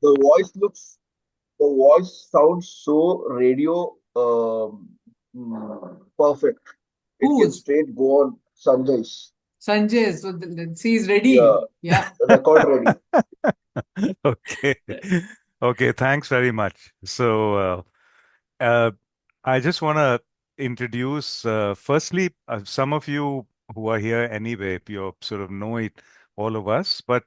The voice looks, the voice sounds so radio perfect. It can Who's straight go on Sanjay's. Sanjay? So let's see, he's ready. Yeah, Yeah. record ready. Okay. Okay, thanks very much. Uh, I just want to introduce, firstly, some of you who are here anyway, you sort of know it, all of us. But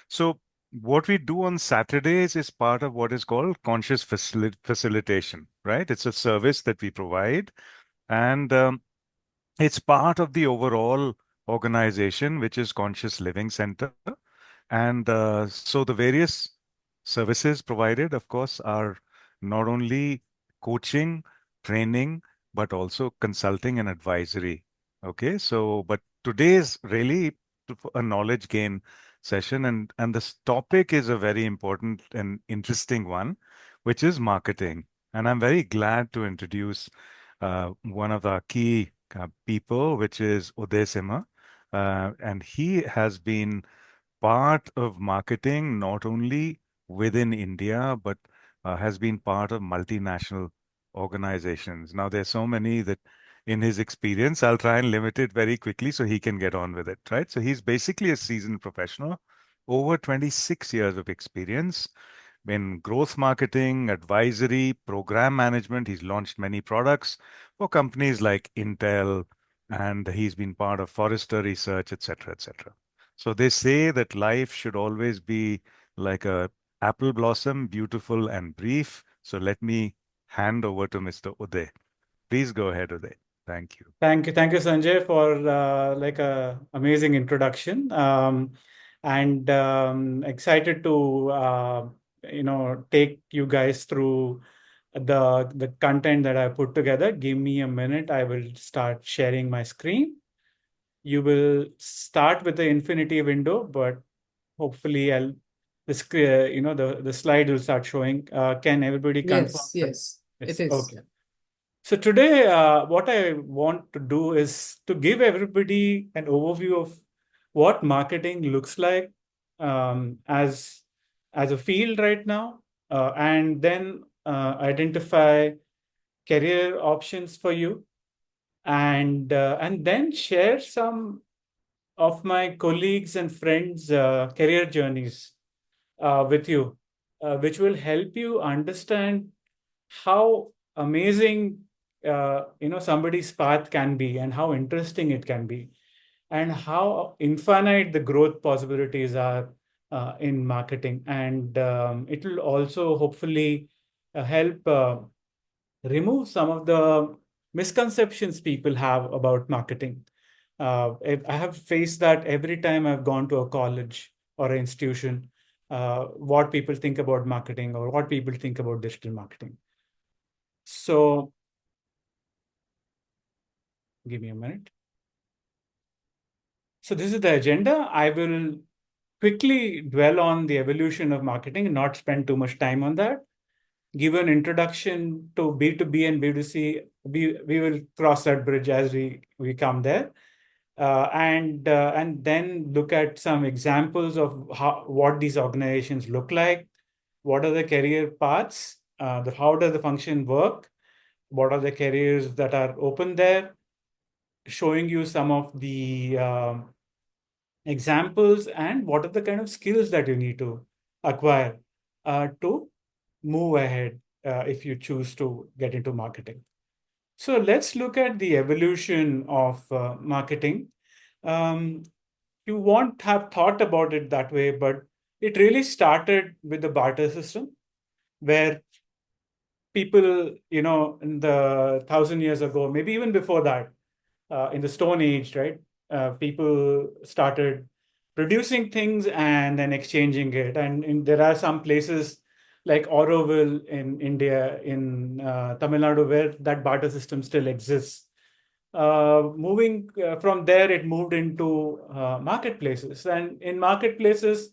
so what we do on Saturdays is part of what is called conscious facilitation, right? It's a service that we provide, and it's part of the overall organization, which is Conscious Living Center. And so the various services provided, of course, are not only coaching, training, but also consulting and advisory. Okay, so but today is really a knowledge gain session, and this topic is a very important and interesting one, which is marketing. And I'm very glad to introduce one of our key people, which is Uday Sima. And he has been part of marketing not only within India, but has been part of multinational organizations. Now, there's so many that in his experience, I'll try and limit it very quickly so he can get on with it, right? So he's basically a seasoned professional, over 26 years of experience in growth marketing, advisory, program management. He's launched many products for companies like Intel, and he's been part of Forrester Research, etc., etc. So they say that life should always be like a apple blossom, beautiful and brief. So let me hand over to Mr. Uday. Please go ahead, Uday. Thank you. Thank you, Sanjay, for like a amazing introduction. And excited to take you guys through the content that I put together. Give me a minute. I will start sharing my screen. You will start with the infinity window, but hopefully the slide will start showing. Can everybody confirm? Yes, Yes. it is. Okay. So today, what I want to do is to give everybody an overview of what marketing looks like as a field right now, and then identify career options for you, and then share some of my colleagues and friends' career journeys with you, which will help you understand how amazing somebody's path can be, and how interesting it can be, and how infinite the growth possibilities are in marketing. And it will also hopefully help remove some of the misconceptions people have about marketing. I have faced that every time I've gone to a college or an institution, what people think about marketing or what people think about digital marketing. So give me a minute. So this is the agenda. I will quickly dwell on the evolution of marketing and not spend too much time on that. Give an introduction to B2B and B2C. We will cross that bridge as we come there. And then look at some examples of what these organizations look like. What are the career paths? How does the function work? What are the careers that are open there? Showing you some of the examples and what are the kind of skills that you need to acquire to move ahead if you choose to get into marketing. So let's look at the evolution of marketing. Um, you won't have thought about it that way, but it really started with the barter system, where people, in the 1,000 years ago, maybe even before that, in the Stone Age, right? People started producing things and then exchanging it. And there are some places like Auroville in India, in Tamil Nadu, where that barter system still exists. Moving from there, it moved into marketplaces. And in marketplaces,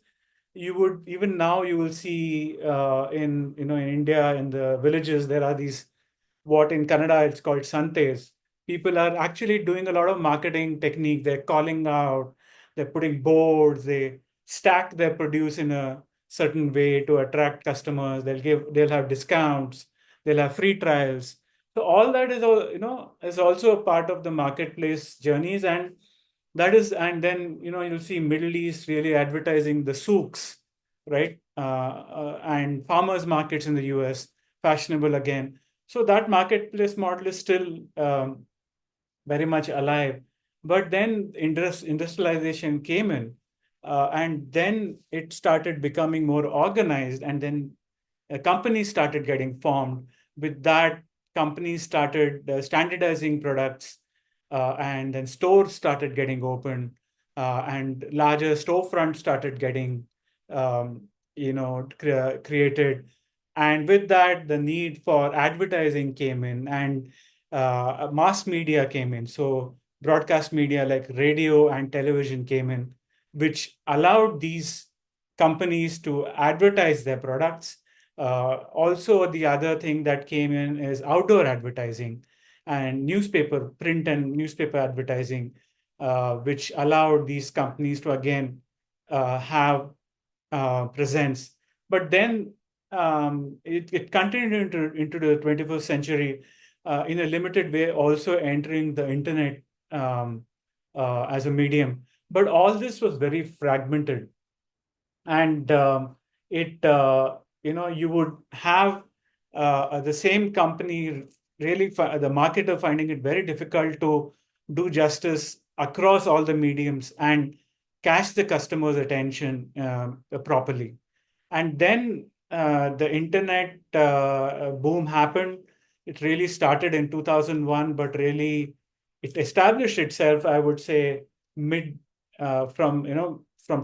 even now you will see in India, in the villages, there are these, what in Kannada it's called santes. People are actually doing a lot of marketing technique. They're calling out, they're putting boards, they stack their produce in a certain way to attract customers. They'll have discounts, they'll have free trials. So all that is all, is also a part of the marketplace journeys. And then, you'll see Middle East really advertising the souks, right? And farmers markets in the US, fashionable again. So that marketplace model is still very much alive. But then industrialization came in, and then it started becoming more organized, and then companies started getting formed. With that, companies started standardizing products, and then stores started getting opened, and larger storefronts started getting, created. And with that, the need for advertising came in, and mass media came in. So broadcast media like radio and television came in, which allowed these companies to advertise their products. Also, the other thing that came in is outdoor advertising and print and newspaper advertising, which allowed these companies to again have presence. But then it continued into the 21st century in a limited way, also entering the internet as a medium. But all this was very fragmented. And you would have the same company really, the marketer finding it very difficult to do justice across all the mediums and catch the customer's attention properly. And then the internet boom happened. It really started in 2001, but really it established itself, I would say, from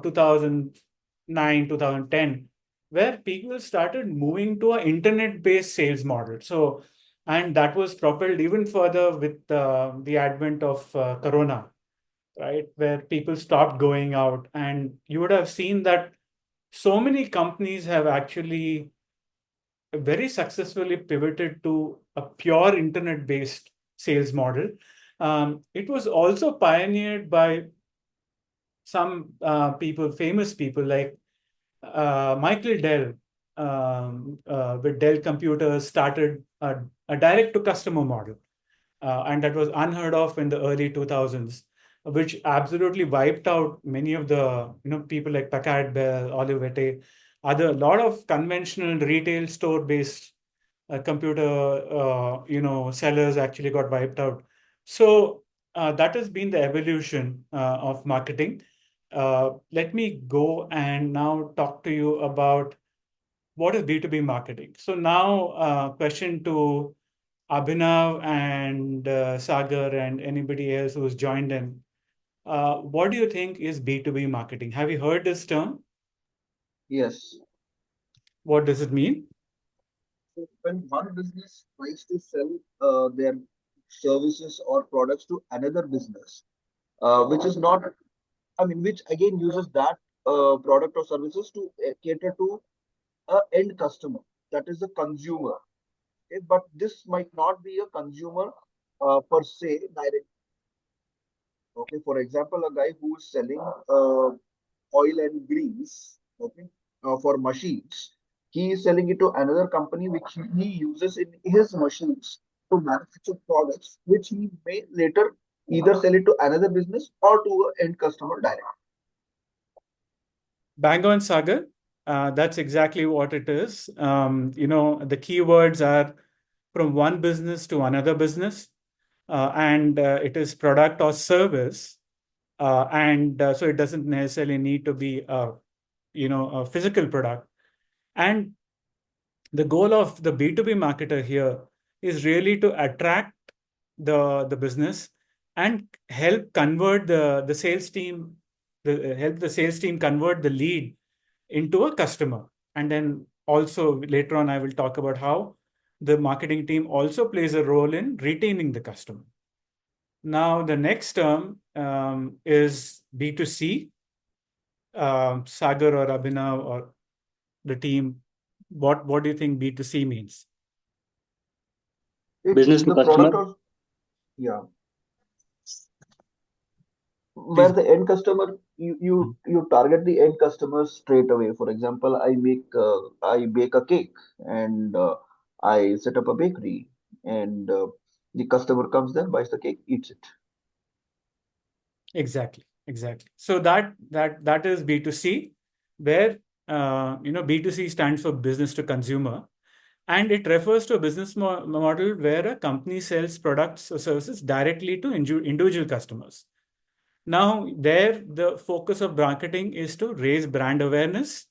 2009, 2010, where people started moving to an internet-based sales model. So, and that was propelled even further with the advent of Corona, right? Where people stopped going out. And you would have seen that so many companies have actually very successfully pivoted to a pure internet-based sales model. It was also pioneered by some famous people like Michael Dell, with Dell Computers, started a direct-to-customer model. And that was unheard of in the early 2000s, which absolutely wiped out many of the people like Packard Bell, Olivetti, a lot of conventional retail store-based computer sellers actually got wiped out. So that has been the evolution of marketing. Let me go and now talk to you about what is B2B marketing. So now, question to Abhinav and Sagar and anybody else who's joined in. What do you think is B2B marketing? Have you heard this term? Yes. What does it mean? So when one business tries to sell their services or products to another business, which is not, I mean, which again uses that product or services to cater to a end customer, that is a consumer. Okay? But this might not be a consumer per se direct. Okay, for example, a guy who is selling oil and grease, okay, for machines, he is selling it to another company which he uses in his machines to manufacture products, which he may later either sell it to another business or to an end customer direct. Bang on, Sagar. That's exactly what it is. The keywords are from one business to another business, and it is product or service. And so it doesn't necessarily need to be a physical product. And the goal of the B2B marketer here is really to attract the business and help convert the sales team, help the sales team convert the lead into a customer. And then also later on, I will talk about how the marketing team also plays a role in retaining the customer. Now, the next term is B2C. Sagar or Abhinav or the team, what do you think B2C means? It's Business to the customer. product or yeah, Please. where the end customer you target the end customers straight away. For example, I bake a cake, and I set up a bakery, and the customer comes there, buys the cake, eats it. Exactly, exactly. So that is B2C, where B2C stands for business to consumer, and it refers to a business model where a company sells products or services directly to individual customers. Now, there the focus of marketing is to raise brand awareness,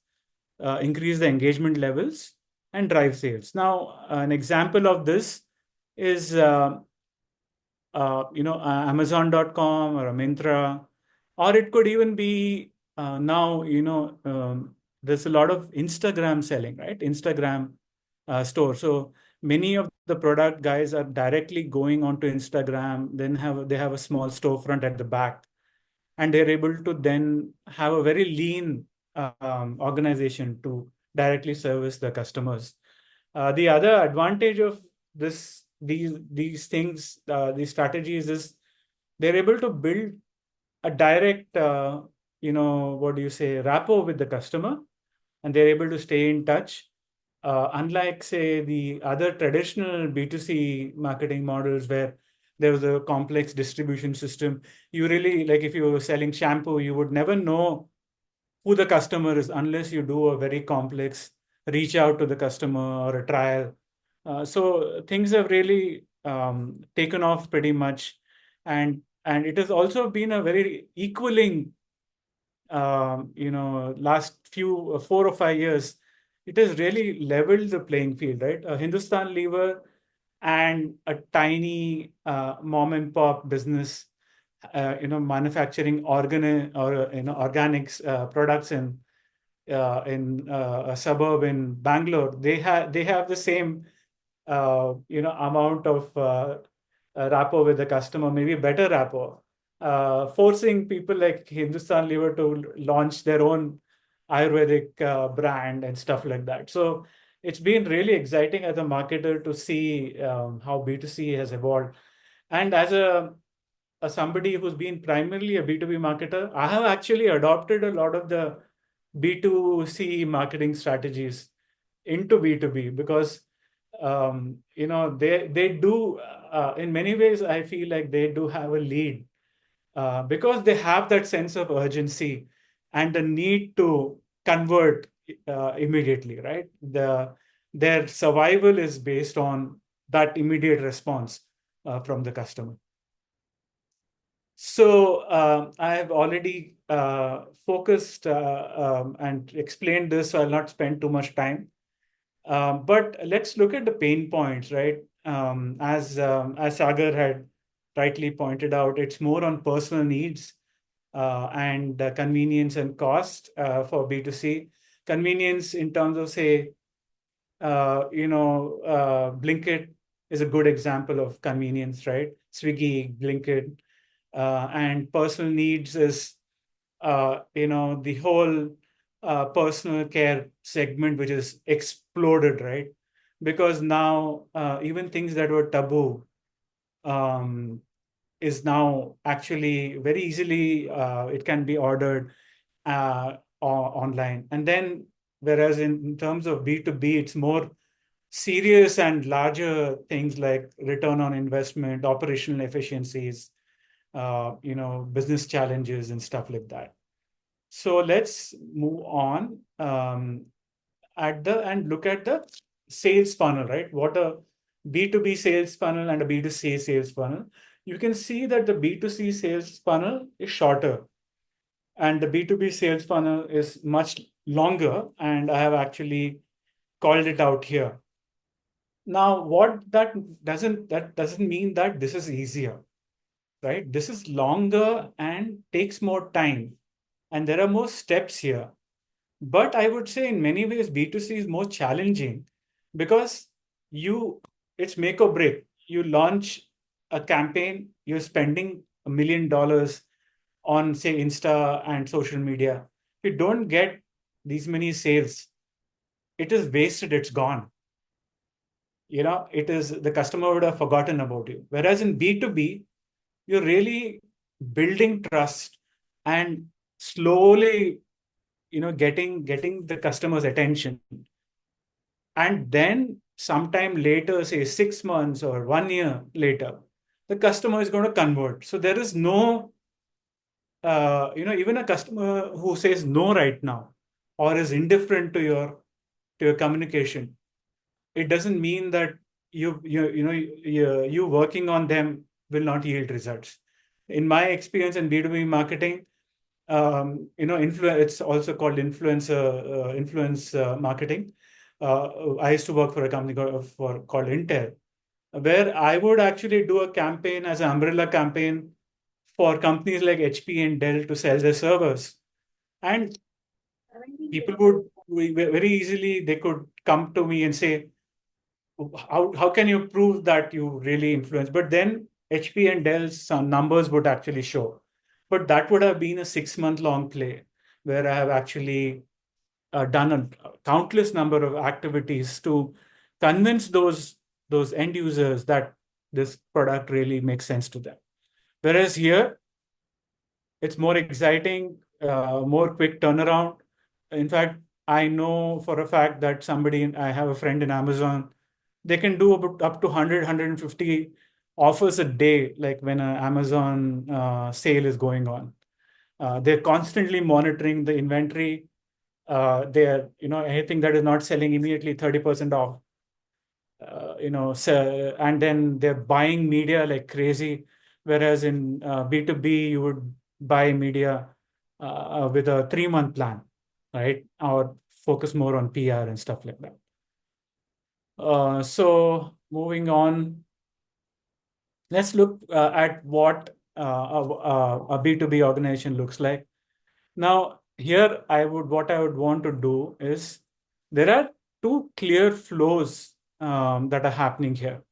increase the engagement levels, and drive sales. Now, an example of this is Amazon.com or a Myntra, or it could even be now, there's a lot of Instagram selling, right? Instagram store. So many of the product guys are directly going onto Instagram, then they have a small storefront at the back, and they're able to then have a very lean organization to directly service the customers. The other advantage of these things, these strategies, is they're able to build a direct, what do you say, rapport with the customer, and they're able to stay in touch. Unlike, say, the other traditional B2C marketing models where there was a complex distribution system, you really, like if you were selling shampoo, you would never know who the customer is unless you do a very complex reach out to the customer or a trial. So things have really taken off pretty much, and it has also been a very equaling, last few 4 or 5 years. It has really leveled the playing field, right? A Hindustan Lever and a tiny mom and pop business, manufacturing organics products in a suburb in Bangalore. They have the same amount of rapport with the customer, maybe better rapport, forcing people like Hindustan Lever to launch their own Ayurvedic brand and stuff like that. So it's been really exciting as a marketer to see how B2C has evolved. And as a somebody who's been primarily a B2B marketer, I have actually adopted a lot of the B2C marketing strategies into B2B because they do in many ways I feel like they do have a lead because they have that sense of urgency and the need to convert immediately, right? Their survival is based on that immediate response from the customer. So I have already focused and explained this, so I'll not spend too much time. But let's look at the pain points, right? As Sagar had rightly pointed out, it's more on personal needs and convenience and cost for B2C. Convenience in terms of, say, Blinkit is a good example of convenience, right? Swiggy, Blinkit, and personal needs is, the whole personal care segment, which is exploded, right? Because now even things that were taboo is now actually very easily it can be ordered online. And then, whereas in terms of B2B, it's more serious and larger things like return on investment, operational efficiencies, business challenges and stuff like that. So let's move on and look at the sales funnel, right? What a B2B sales funnel and a B2C sales funnel. You can see that the B2C sales funnel is shorter and the B2B sales funnel is much longer. And I have actually called it out here. Now, that doesn't mean that this is easier, right? This is longer and takes more time. And there are more steps here. But I would say in many ways, B2C is more challenging because it's make or break. You launch a campaign, you're spending $1 million on, say, Insta and social media. If you don't get these many sales, it is wasted, it's gone. It is the customer would have forgotten about you. Whereas in B2B, you're really building trust and slowly, getting the customer's attention. And then sometime later, say 6 months or 1 year later, the customer is going to convert. So there is no, even a customer who says no right now or is indifferent to your communication, it doesn't mean that you working on them will not yield results. In my experience in B2B marketing, it's also called influence marketing. I used to work for a company called Intel, where I would actually do a campaign as an umbrella campaign for companies like HP and Dell to sell their servers. And people would very easily, they could come to me and say, how can you prove that you really influence? But then HP and Dell's numbers would actually show. But that would have been a 6 month long play where I have actually done a countless number of activities to convince those end users that this product really makes sense to them. Whereas here, it's more exciting, more quick turnaround. In fact, I know for a fact that I have a friend in Amazon, they can do up to 100, 150 offers a day, like when an Amazon sale is going on. They're constantly monitoring the inventory. They're, anything that is not selling immediately 30% off. And then they're buying media like crazy. Whereas in B2B, you would buy media with a 3 month plan, right? Or focus more on PR and stuff like that. So moving on, let's look at what a B2B organization looks like. Now, here what I would want to do is there are two clear flows that are happening here.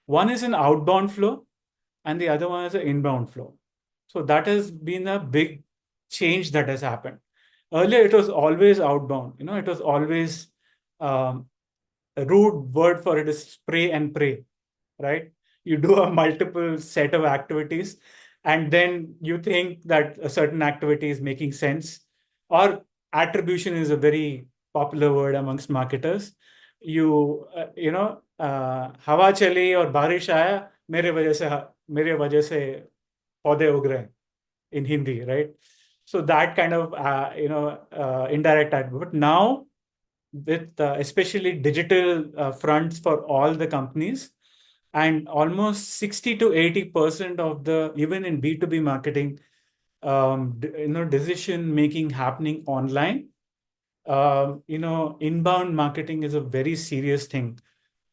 One is an outbound flow, and the other one is an inbound flow. So that has been a big change that has happened. Earlier, it was always outbound. It was always um, a rude word for it is spray and pray, right? You do a multiple set of activities, and then you think that a certain activity is making sense, or attribution is a very popular word amongst marketers. हवा चली और बारिश आया मेरे वजह से पौधे उग रहे in Hindi, right? So that kind of indirect ad. But now with especially digital fronts for all the companies, and almost 60 to 80% of the, even in B2B marketing, decision making happening online. Inbound marketing is a very serious thing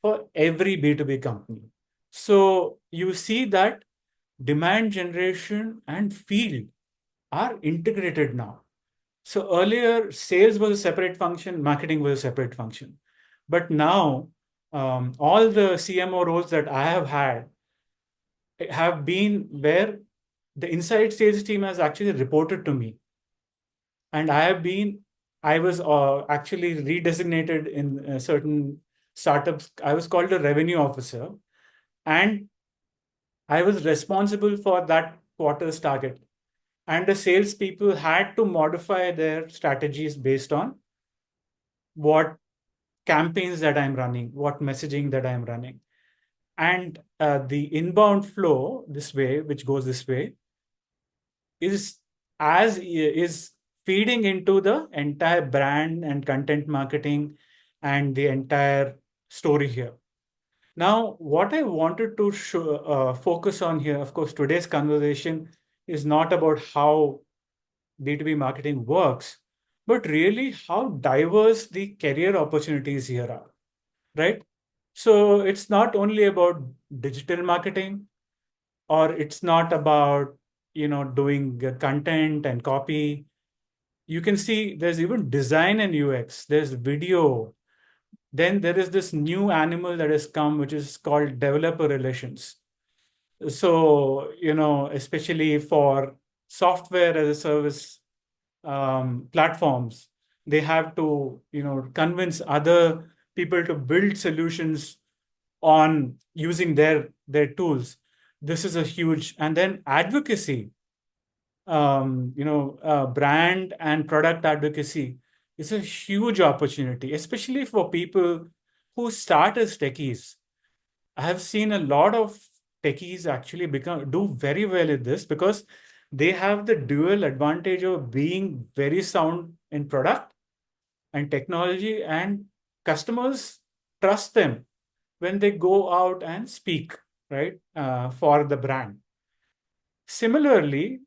for every B2B company. So you see that demand generation and field are integrated now. So earlier, sales was a separate function, marketing was a separate function. But now, all the CMO roles that I have had have been where the inside sales team has actually reported to me. And I was actually redesignated in certain startups. I was called a revenue officer, and I was responsible for that quarter's target. And the salespeople had to modify their strategies based on what campaigns that I'm running, what messaging that I'm running. And the inbound flow this way, which goes this way, is feeding into the entire brand and content marketing and the entire story here. Now, what I wanted to focus on here, of course, today's conversation is not about how B2B marketing works, but really how diverse the career opportunities here are, right? So it's not only about digital marketing, or it's not about, doing content and copy. You can see there's even design and UX, there's video. Then there is this new animal that has come, which is called developer relations. So, especially for software as a service platforms, they have to, convince other people to build solutions on using their tools. This is a huge, and then advocacy. brand and product advocacy is a huge opportunity, especially for people who start as techies. I have seen a lot of techies actually do very well in this because they have the dual advantage of being very sound in product and technology, and customers trust them when they go out and speak, right, for the brand. Similarly,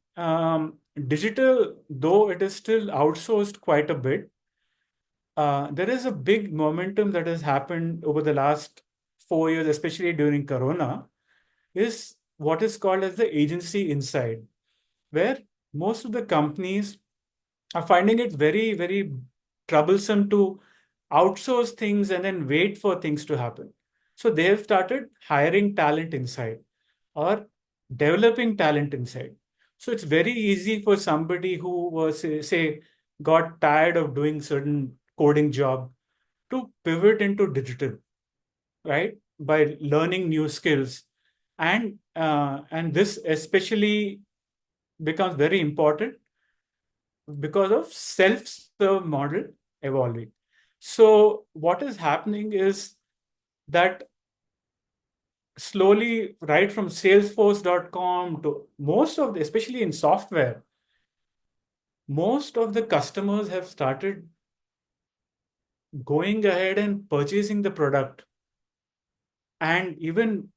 digital, though it is still outsourced quite a bit, there is a big momentum that has happened over the last 4 years, especially during Corona, is what is called as the agency inside, where most of the companies are finding it very, very troublesome to outsource things and then wait for things to happen. So they have started hiring talent inside or developing talent inside. So it's very easy for somebody who was, say got tired of doing certain coding job to pivot into digital, right? By learning new skills. And this especially becomes very important because of self-serve model evolving. So what is happening is that slowly, right from salesforce.com to most of the, especially in software, most of the customers have started going ahead and purchasing the product and even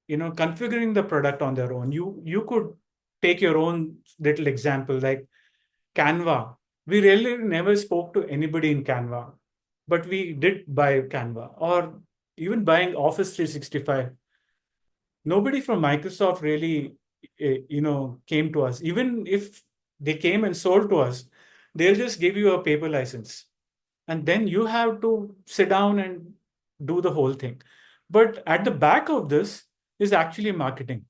configuring the product on their own. You could take your own little example like Canva. We really never spoke to anybody in Canva, but we did buy Canva, or even buying Office 365. Nobody from Microsoft really, came to us. Even if they came and sold to us, they'll just give you a paper license, and then you have to sit down and do the whole thing. But at the back of this is actually marketing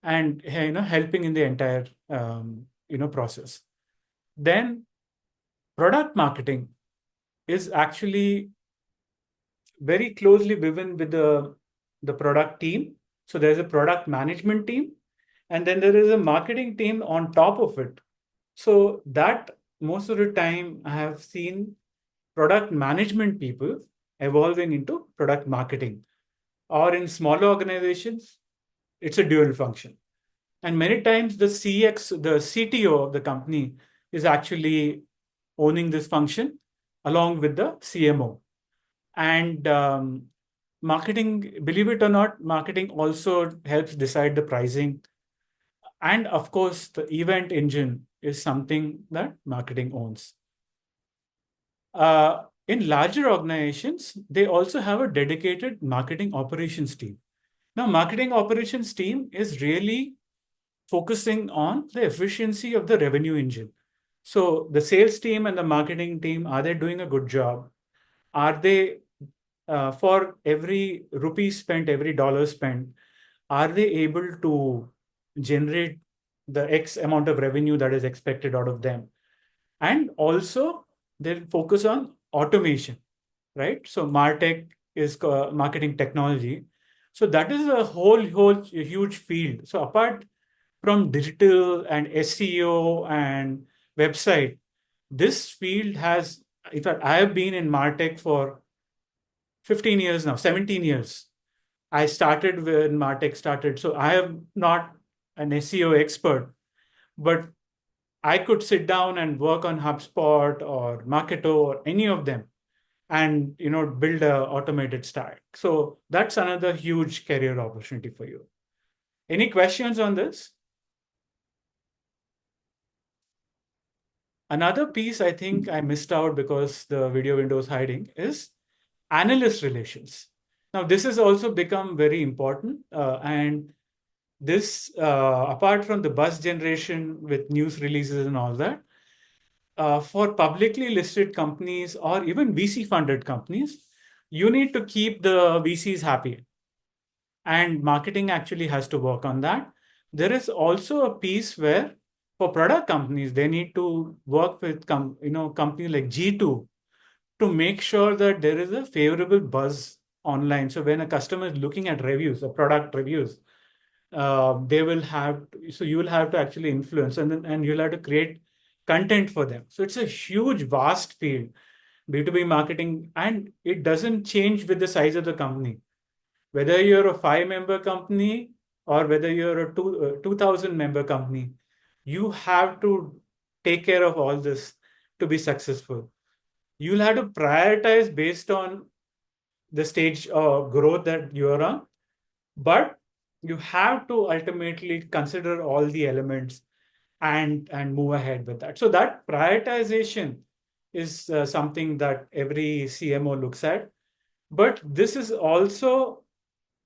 and helping in the entire process. Then product marketing is actually very closely woven with the product team. So there's a product management team, and then there is a marketing team on top of it. So that most of the time I have seen product management people evolving into product marketing, or in smaller organizations, it's a dual function. And many times the CTO of the company is actually owning this function along with the CMO. And marketing, believe it or not, marketing also helps decide the pricing. And of course, the event engine is something that marketing owns. In larger organizations, they also have a dedicated marketing operations team. Now, marketing operations team is really focusing on the efficiency of the revenue engine. So the sales team and the marketing team, are they doing a good job? Are they, for every rupee spent, every dollar spent, are they able to generate the X amount of revenue that is expected out of them? And also, they'll focus on automation, right? So MarTech is marketing technology. So that is a whole huge field. So apart from digital and SEO and website, this field has, in fact, I have been in MarTech for 15 years now, 17 years. I started when MarTech started. So I am not an SEO expert, but I could sit down and work on HubSpot or Marketo or any of them and build a automated stack. So that's another huge career opportunity for you. Any questions on this? Another piece I think I missed out because the video window is hiding is analyst relations. Now, this has also become very important. And this, apart from the buzz generation with news releases and all that, for publicly listed companies or even VC funded companies, you need to keep the VCs happy. And marketing actually has to work on that. There is also a piece where for product companies, they need to work with companies like G2 to make sure that there is a favorable buzz online. So when a customer is looking at reviews or product reviews, they will have so you will have to actually influence, and you'll have to create content for them. So it's a huge, vast field, B2B marketing, and it doesn't change with the size of the company. Whether you're a 5-member company or whether you're a 2,000-member company, you have to take care of all this to be successful. You'll have to prioritize based on the stage of growth that you're on, but you have to ultimately consider all the elements and move ahead with that. So that prioritization is something that every CMO looks at. But this is also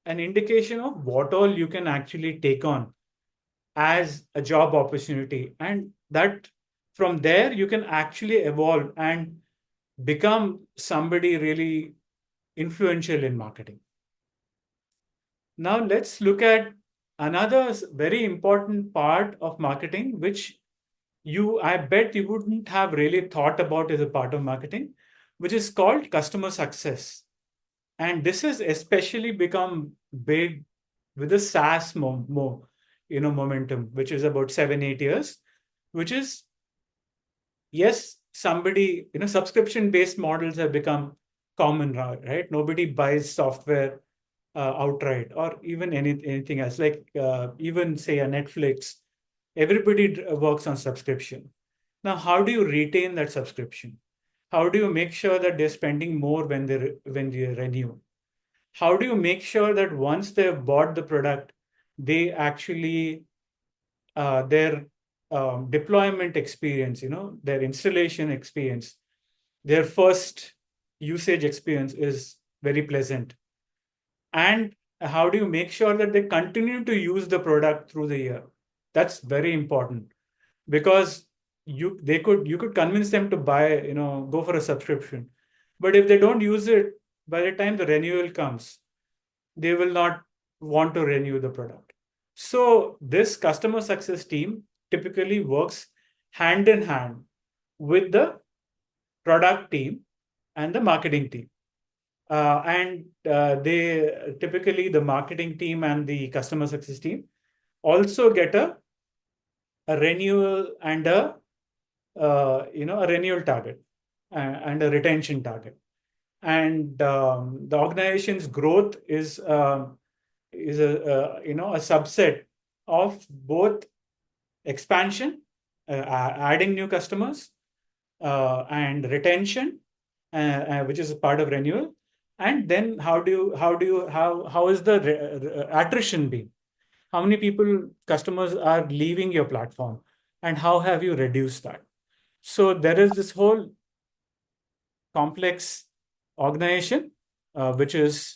an indication of what all you can actually take on as a job opportunity. And that from there, you can actually evolve and become somebody really influential in marketing. Now, let's look at another very important part of marketing, which I bet you wouldn't have really thought about as a part of marketing, which is called customer success. And this has especially become big with the SaaS momentum, which is about 7-8 years, which is, yes, subscription-based models have become common now, right? Nobody buys software outright, or even anything else, like even say a Netflix. Everybody works on subscription. Now, how do you retain that subscription? How do you make sure that they're spending more when they renew? How do you make sure that once they've bought the product, they actually their deployment experience, their installation experience, their first usage experience is very pleasant? And how do you make sure that they continue to use the product through the year? That's very important, because you could convince them to buy, go for a subscription, but if they don't use it by the time the renewal comes, they will not want to renew the product. So this customer success team typically works hand in hand with the product team and the marketing team. And they typically, the marketing team and the customer success team also get a renewal and a renewal target and a retention target. And the organization's growth is a a subset of both expansion, adding new customers, and retention, which is a part of renewal. And then how is the attrition being? How many customers are leaving your platform, and how have you reduced that? So there is this whole complex organization, which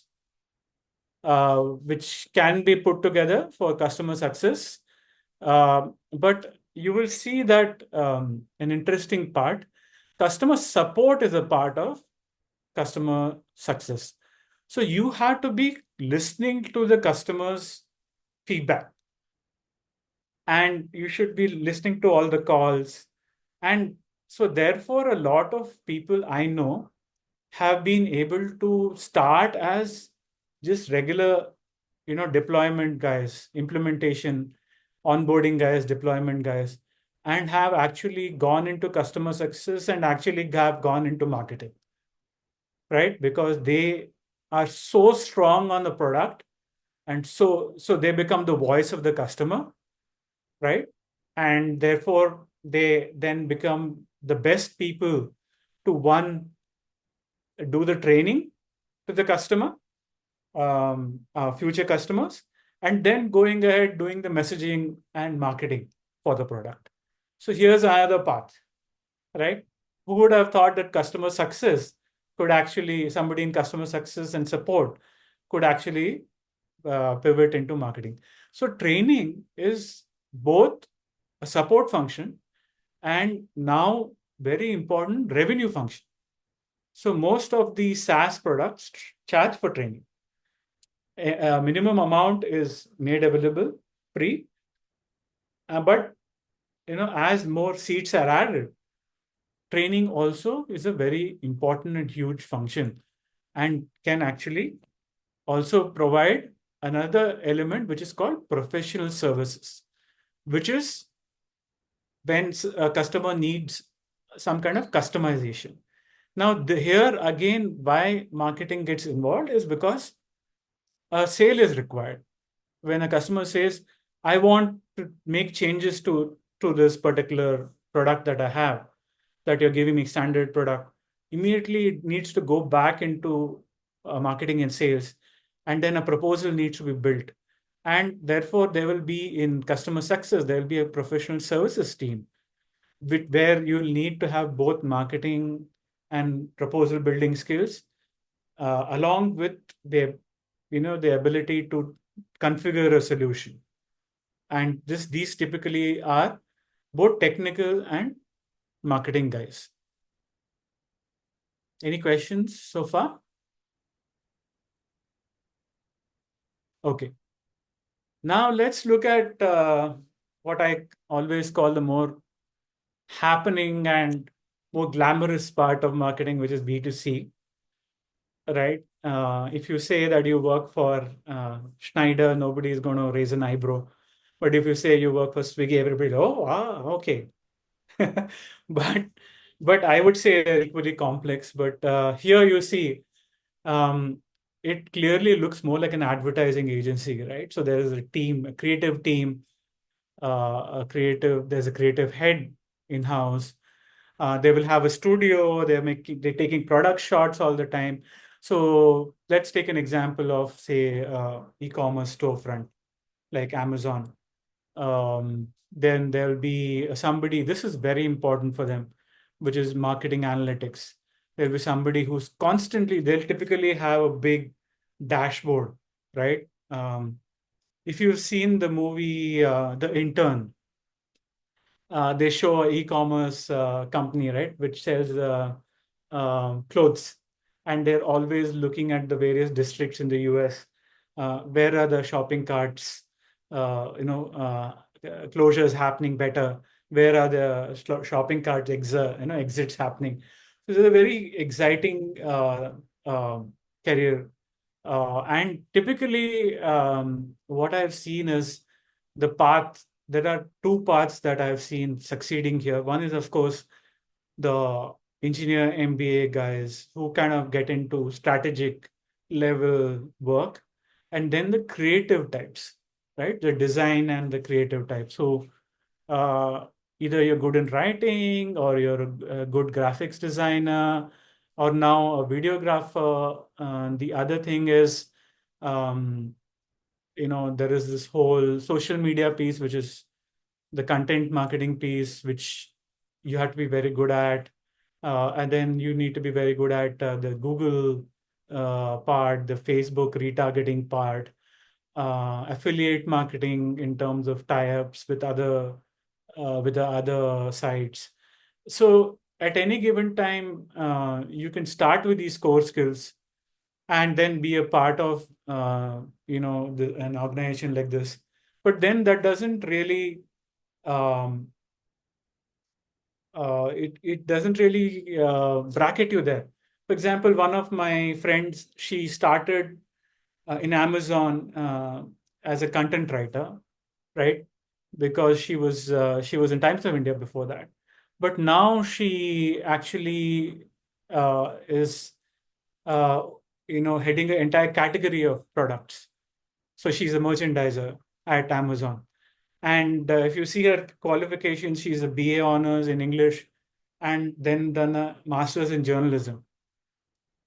can be put together for customer success. But you will see that an interesting part, customer support is a part of customer success. So you have to be listening to the customer's feedback, and you should be listening to all the calls. And so therefore, a lot of people I know have been able to start as just regular, deployment guys, implementation, onboarding guys, deployment guys, and have actually gone into customer success and actually have gone into marketing, right? Because they are so strong on the product, and so they become the voice of the customer, right? And therefore, they then become the best people to do the training to the customer, future customers, and then going ahead doing the messaging and marketing for the product. So here's another path, right? Who would have thought that customer success somebody in customer success and support could actually pivot into marketing? So training is both a support function and now very important revenue function. So most of the SaaS products charge for training. A minimum amount is made available free, but as more seats are added, training also is a very important and huge function, and can actually also provide another element which is called professional services, which is when a customer needs some kind of customization. Now, here again, why marketing gets involved is because a sale is required. When a customer says, I want to make changes to this particular product that I have, that you're giving me standard product, immediately it needs to go back into marketing and sales, and then a proposal needs to be built. And therefore, there will be in customer success, there will be a professional services team where you'll need to have both marketing and proposal building skills, along with the ability to configure a solution. And these typically are both technical and marketing guys. Any questions so far? Okay. Now let's look at what I always call the more happening and more glamorous part of marketing, which is B2C, right? If you say that you work for Schneider, nobody is going to raise an eyebrow. But if you say you work for Swiggy, everybody, oh, wow, okay. but I would say they're equally complex. But here you see, it clearly looks more like an advertising agency, right? So there is a team, a creative team, there's a creative head in-house. They will have a studio, they're taking product shots all the time. So let's take an example of, say, e-commerce storefront like Amazon. Then there'll be somebody, this is very important for them, which is marketing analytics. There'll be somebody who's constantly, they'll typically have a big dashboard, right? If you've seen the movie The Intern, they show an e-commerce company, right, which sells clothes, and they're always looking at the various districts in the US. Where are the shopping carts, closures happening better? Where are the shopping cart exits happening? So it's a very exciting career. And typically, what I've seen is the path. There are two paths that I've seen succeeding here. One is, of course, the engineer MBA guys who kind of get into strategic level work, and then the creative types, right? The design and the creative types. So uh, either you're good in writing, or you're a good graphics designer, or now a videographer. The other thing is, um, there is this whole social media piece, which is the content marketing piece, which you have to be very good at. And then you need to be very good at the Google part, the Facebook retargeting part, affiliate marketing in terms of tie-ups with the other sites. So at any given time, you can start with these core skills and then be a part of an organization like this. But then that doesn't really um, it doesn't really bracket you there. For example, one of my friends, she started in Amazon as a content writer, right? Because she was in Times of India before that, but now she actually is heading an entire category of products. So she's a merchandiser at Amazon. And if you see her qualifications, she's a BA honors in English and then done a master's in journalism.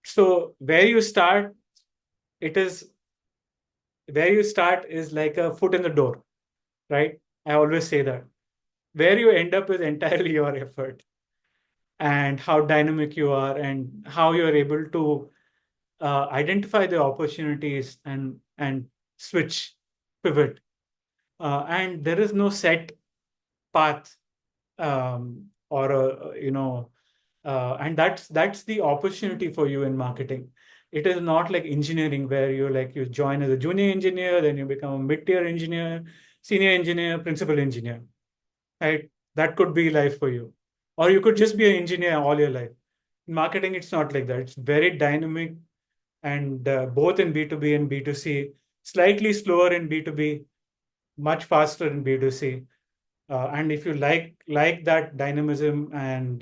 So it is where you start is like a foot in the door, right? I always say that. Where you end up is entirely your effort and how dynamic you are and how you're able to identify the opportunities and switch, pivot. And there is no set path, or and that's the opportunity for you in marketing. It is not like engineering where you join as a junior engineer, then you become a mid-tier engineer, senior engineer, principal engineer, right? That could be life for you, or you could just be an engineer all your life. In marketing, it's not like that. It's very dynamic, and both in B2B and B2C, slightly slower in B2B, much faster in B2C. And if you like that dynamism and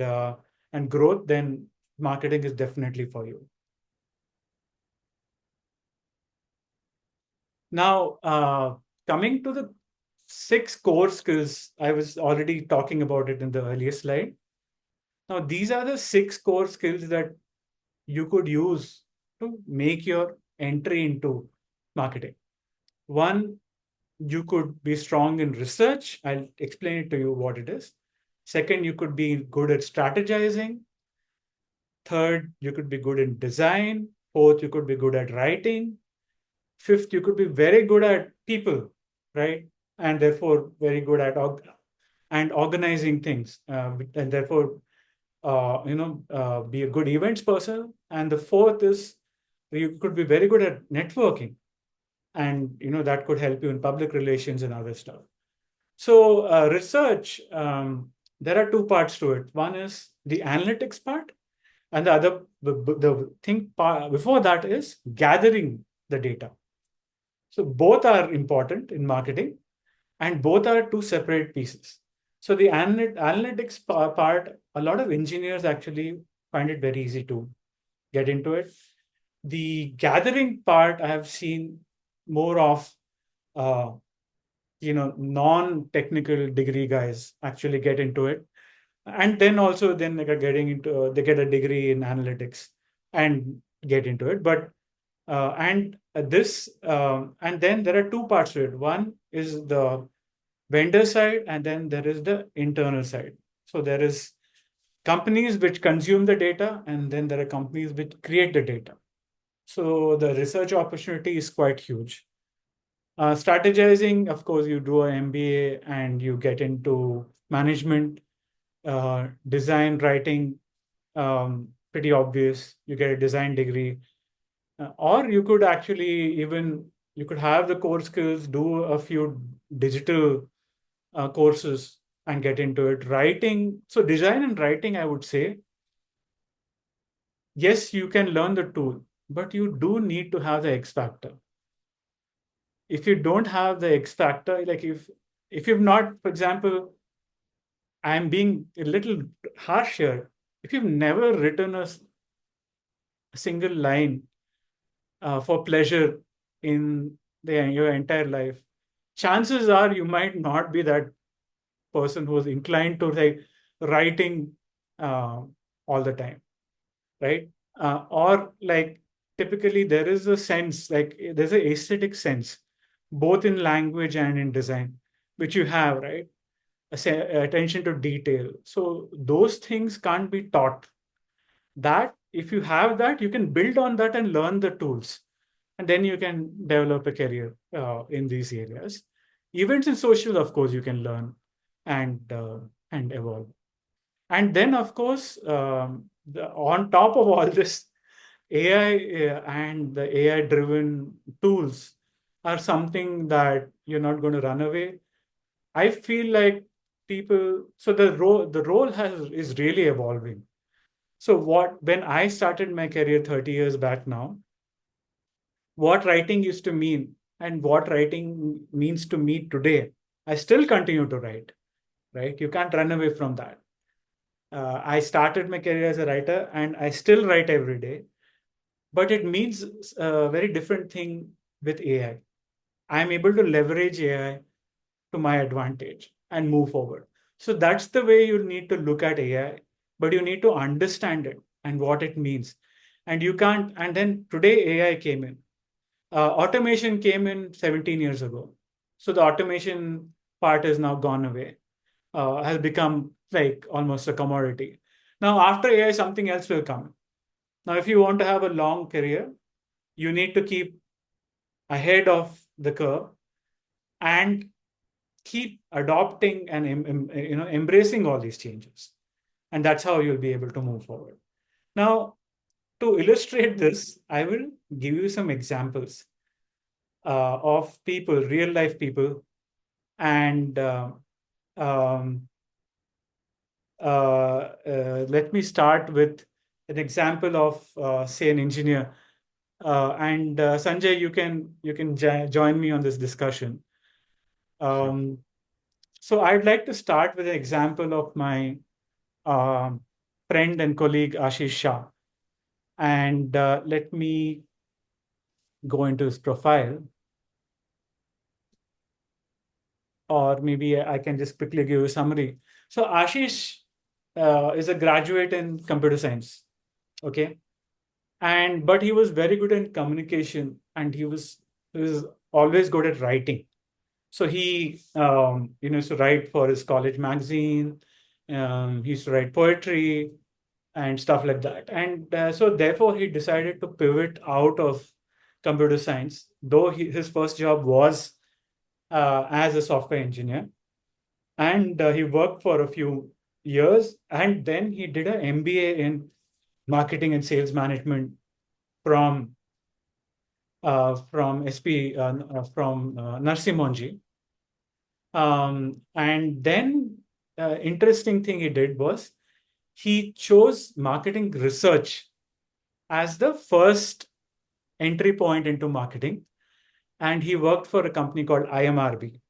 growth, then marketing is definitely for you. Now, coming to the 6 core skills, I was already talking about it in the earlier slide. Now, these are the 6 core skills that you could use to make your entry into marketing. One, you could be strong in research. I'll explain it to you what it is. Second, you could be good at strategizing. Third, you could be good in design. Fourth, you could be good at writing. Fifth, you could be very good at people, right? And therefore very good at organizing things, and therefore be a good events person. And the fourth is you could be very good at networking, and that could help you in public relations and other stuff. So research, there are two parts to it. One is the analytics part, and the other, the thing part before that is gathering the data. So both are important in marketing, and both are two separate pieces. So the analytics part, a lot of engineers actually find it very easy to get into it. The gathering part, I have seen more of uh, non-technical degree guys actually get into it, and then also then they are getting into they get a degree in analytics and get into it. But and then there are two parts to it. One is the vendor side, and then there is the internal side. So there is companies which consume the data, and then there are companies which create the data. So the research opportunity is quite huge. Strategizing, of course, you do an MBA and you get into management, design, writing, pretty obvious. You get a design degree. Or you could actually you could have the core skills, do a few digital courses and get into it. Writing, so design and writing, I would say, yes, you can learn the tool, but you do need to have the X factor. If you don't have the X factor, like if you've not, for example, I'm being a little harsh here. If you've never written a single line for pleasure in your entire life, chances are you might not be that person who's inclined to like writing uh, all the time, right? Or like typically there is a sense, like there's an aesthetic sense, both in language and in design, which you have, right? Attention to detail. So those things can't be taught. That if you have that, you can build on that and learn the tools, and then you can develop a career in these areas. Events and social, of course, you can learn and evolve. And then, of course, on top of all this, AI and the AI-driven tools are something that you're not going to run away. I feel like people, so the role is really evolving. So when I started my career 30 years back now, what writing used to mean and what writing means to me today, I still continue to write, right? You can't run away from that. I started my career as a writer and I still write every day, but it means a very different thing with AI. I'm able to leverage AI to my advantage and move forward. So that's the way you need to look at AI, but you need to understand it and what it means. And you can't, and then today AI came in. Automation came in 17 years ago. So the automation part has now gone away, has become like almost a commodity. Now, after AI, something else will come. Now, if you want to have a long career, you need to keep ahead of the curve and keep adopting and embracing all these changes. And that's how you'll be able to move forward. Now, to illustrate this, I will give you some examples of people, real life people. And um, let me start with an example of, say, an engineer. And Sanjay, you can join me on this discussion. Um, so I'd like to start with an example of my um, friend and colleague Ashish Shah. And let me go into his profile, or maybe I can just quickly give you a summary. So Ashish is a graduate in computer science, okay, and but he was very good in communication, and he was always good at writing. So he used to write for his college magazine. He used to write poetry and stuff like that. And so therefore he decided to pivot out of computer science, though his first job was as a software engineer. And he worked for a few years, and then he did an MBA in marketing and sales management from SP from Narsi Monji. And then interesting thing he did was he chose marketing research as the first entry point into marketing, and he worked for a company called IMRB,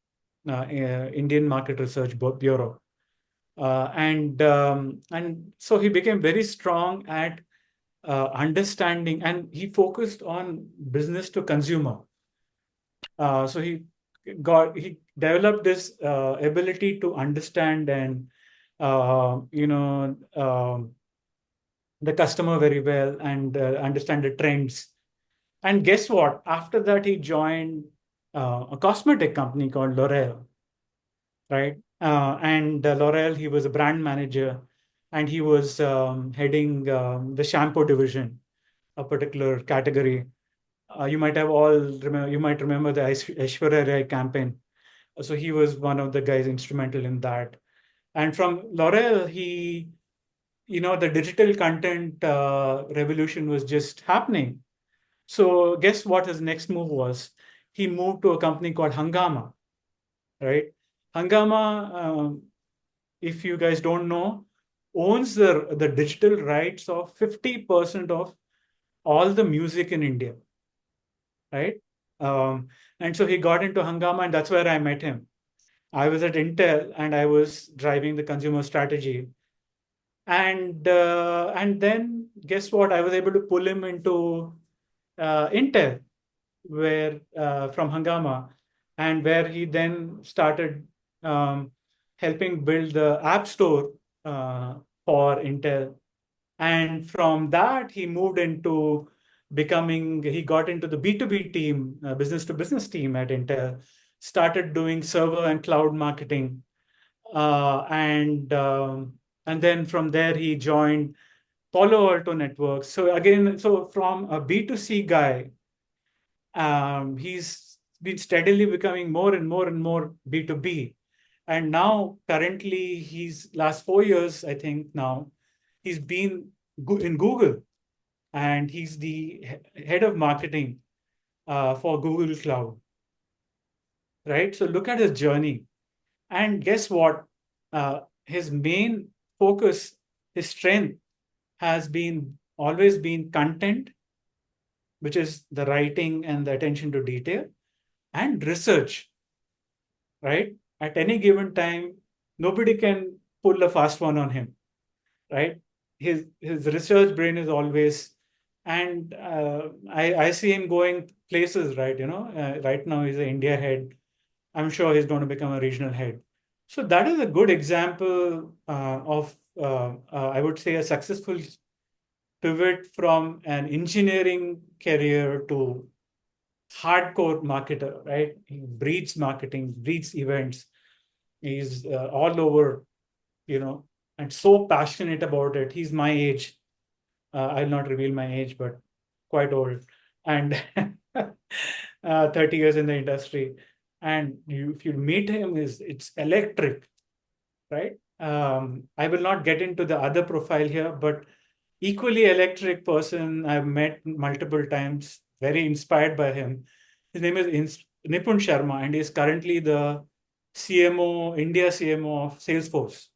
Indian Market Research Bureau. And so he became very strong at understanding, and he focused on business to consumer. So he developed this ability to understand and the customer very well, and understand the trends. And guess what? After that, he joined a cosmetic company called L'Oreal, right? And L'Oreal, he was a brand manager, and he was heading the shampoo division, a particular category. You might remember the Aishwarya Rai campaign. So he was one of the guys instrumental in that. And from L'Oreal, the digital content revolution was just happening. So guess what his next move was? He moved to a company called Hungama, right? Hungama, if you guys don't know, owns the digital rights of 50% of all the music in India, right? Um, and so he got into Hungama, and that's where I met him. I was at Intel, and I was driving the consumer strategy. And then guess what? I was able to pull him into Intel, where from Hungama, and where he then started um, helping build the App Store uh, for Intel. And from that, he moved into he got into the B2B team, business to business team at Intel, started doing server and cloud marketing. And then from there, he joined Palo Alto Networks. So again, so from a B2C guy, he's been steadily becoming more and more and more B2B. And now, currently, he's last 4 years, I think now, he's been in Google, and he's the head of marketing for Google Cloud, right? So look at his journey. And guess what? His main focus, his strength has been always been content, which is the writing and the attention to detail, and research, right? At any given time, nobody can pull a fast one on him, right? His research brain is always, and I see him going places, right? Right now he's an India head. I'm sure he's going to become a regional head. So that is a good example of I would say a successful pivot from an engineering career to hardcore marketer, right? He breeds marketing, breeds events. He's all over, and so passionate about it. He's my age. I'll not reveal my age, but quite old, and 30 years in the industry. And if you meet him, it's electric, right? I will not get into the other profile here, but equally electric person I've met multiple times, very inspired by him. His name is Nipun Sharma, and he's currently the India CMO of Salesforce.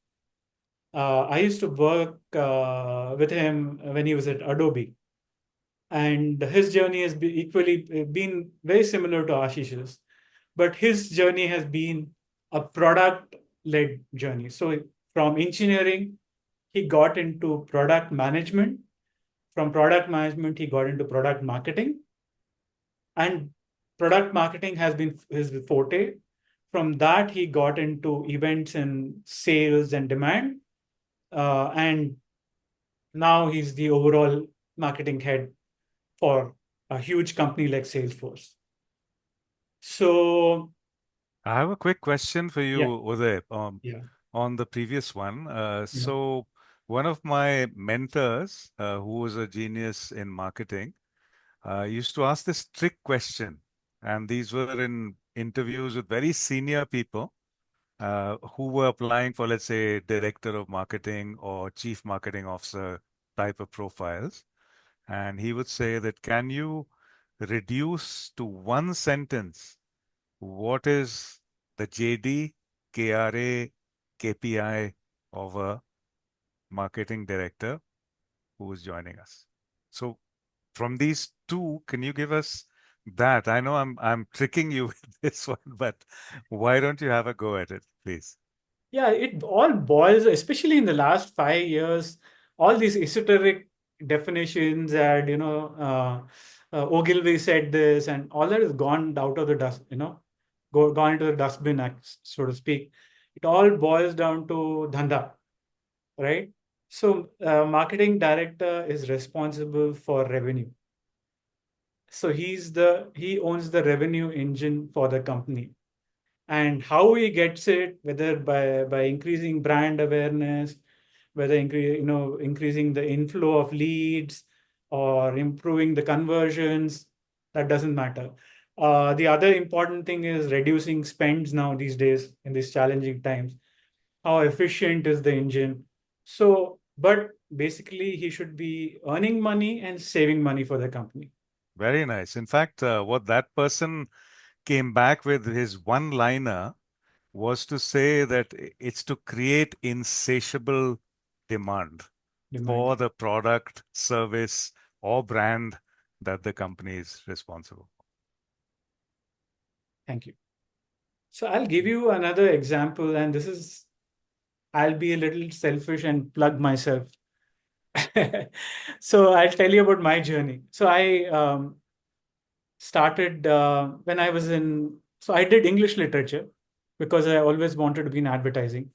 I used to work with him when he was at Adobe. And his journey has been equally been very similar to Ashish's, but his journey has been a product-led journey. So from engineering, he got into product management. From product management, he got into product marketing, and product marketing has been his forte. From that, he got into events and sales and demand, and now he's the overall marketing head for a huge company like Salesforce. So, I have a quick question for you, yeah, Uday, yeah, on the previous one. yeah. So one of my mentors, who was a genius in marketing, used to ask this trick question, and these were in interviews with very senior people who were applying for, let's say, director of marketing or chief marketing officer type of profiles. And he would say that, can you reduce to one sentence what is the JD, KRA, KPI of a marketing director who is joining us? So from these two, can you give us that? I know I'm tricking you with this one, but why don't you have a go at it, please? Yeah, it all boils, especially in the last 5 years, all these esoteric definitions and, Ogilvy said this, and all that has gone out of the dust, gone into the dustbin, so to speak. It all boils down to dhanda, right? So, marketing director is responsible for revenue. So he owns the revenue engine for the company, and how he gets it, whether by increasing brand awareness, whether increasing the inflow of leads or improving the conversions, that doesn't matter. The other important thing is reducing spends now these days in these challenging times. How efficient is the engine? So, but basically, he should be earning money and saving money for the company. Very nice. In fact, what that person came back with, his one-liner, was to say that it's to create insatiable demand Demand. for the product, service, or brand that the company is responsible for. Thank you. So I'll give you another example, and I'll be a little selfish and plug myself. So I'll tell you about my journey. So I started when I was so I did English literature because I always wanted to be in advertising.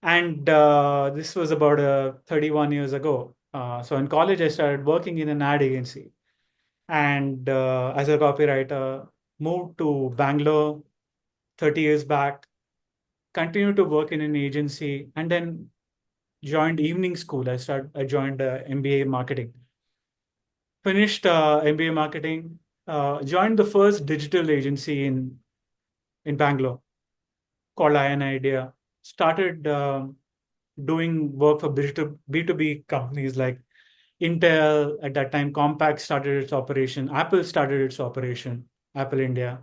And this was about 31 years ago. So in college, I started working in an ad agency. And as a copywriter, moved to Bangalore 30 years back, continued to work in an agency, and then joined evening school. I joined MBA marketing. Finished MBA marketing. Joined the first digital agency in Bangalore called Iron Idea. Started doing work for B2B companies like Intel. At that time, Compaq started its operation. Apple started its operation. Apple India.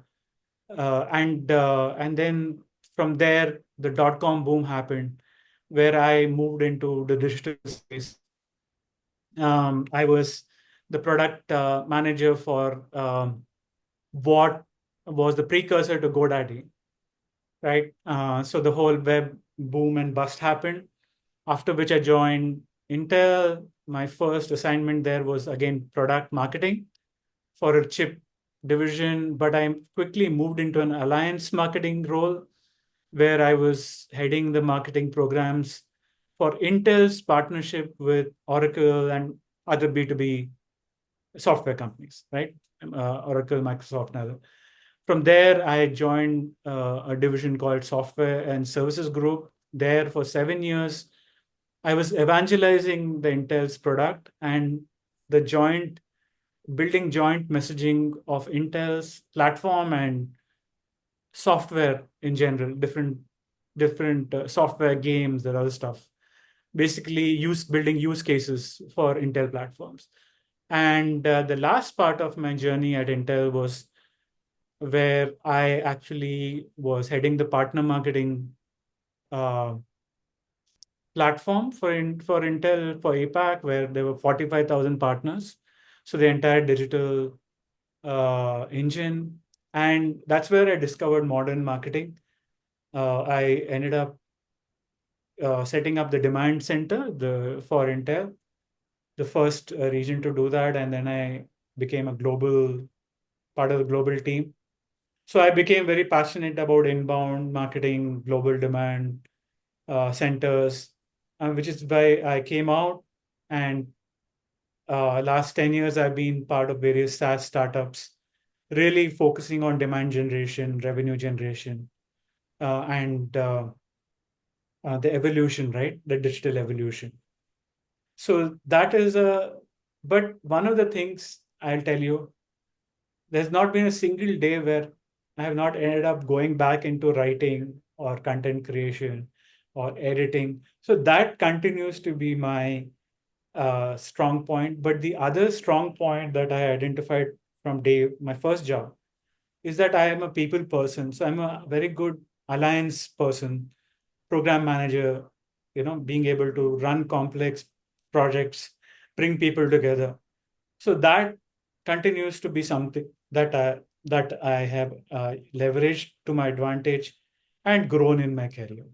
And then from there, the dot-com boom happened, where I moved into the digital space. I was the product manager for what was the precursor to GoDaddy, right? So the whole web boom and bust happened, after which I joined Intel. My first assignment there was again product marketing for a chip division, but I quickly moved into an alliance marketing role where I was heading the marketing programs for Intel's partnership with Oracle and other B2B software companies, right? Oracle, Microsoft, and other. From there, I joined a division called Software and Services Group. There for 7 years, I was evangelizing the Intel's product and the building joint messaging of Intel's platform and software in general, different software games and other stuff. Basically, building use cases for Intel platforms. And the last part of my journey at Intel was where I actually was heading the partner marketing uh, platform for Intel for APAC, where there were 45,000 partners. So the entire digital engine, and that's where I discovered modern marketing. I ended up setting up the demand center for Intel, the first region to do that, and then I became a global part of the global team. So I became very passionate about inbound marketing, global demand centers, which is why I came out. And last 10 years, I've been part of various SaaS startups, really focusing on demand generation, revenue generation, and the evolution, right? The digital evolution. So that is but one of the things I'll tell you, there's not been a single day where I have not ended up going back into writing or content creation or editing. So that continues to be my strong point. But the other strong point that I identified from my first job, is that I am a people person. So I'm a very good alliance person, program manager, being able to run complex projects, bring people together. So that continues to be something that I have leveraged to my advantage and grown in my career.